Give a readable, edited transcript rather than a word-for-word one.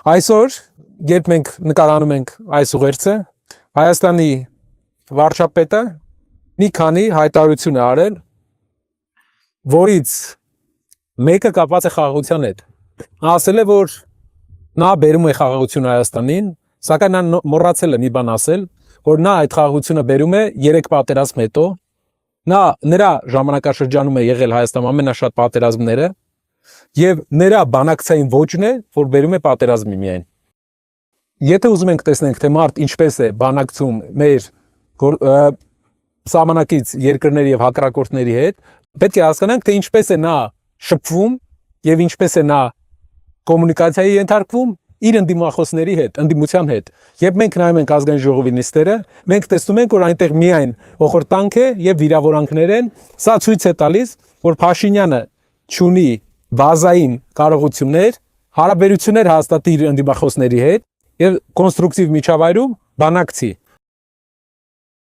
Այսօր, երբ մենք նկարանում ենք այս ուղերձը, Հայաստանի վարչապետը մի քանի հայտարարություն է արել, որից մեկը կապված է խաղաղության հետ։ Նա ասել է, որ նա բերում է խաղաղություն Հայաստանին, սակայն նա մոռացել է մի բան ասել, որ նա այդ խաղաղությունը բերում է 3 պատերազմ հետո։ Նրա ժամանակաշրջանում է եղել Հայաստանում ամենաշատ պատերազմները եւ նրա բանակցային ոճն է, որ բերում է պատերազմի միայն։ Եթե ուզում ենք տեսնենք, թե մարդ ինչպես է բանակցում մեր սահմանակից երկրների եւ հակառակորդների հետ, պետք է հասկանանք, թե ինչպես է նա շփվում եւ ինչպես է նա կոմունիկացիայի ենթարկվում իր ընդդիմախոսների հետ, ընդդիմության հետ։ Երբ մենք նայում ենք ազգային ժողովի նիստերը, մենք տեսնում ենք, որ այնտեղ միայն հոխորտանք է եւ վիրավորանքներ են։ Սա ցույց է տալիս, որ Փաշինյանը չունի բազային կարողություններ, հարաբերություններ հաստատի իր ընդդիմախոսների հետ եւ կոնստրուկտիվ միջավայրում բանակցի։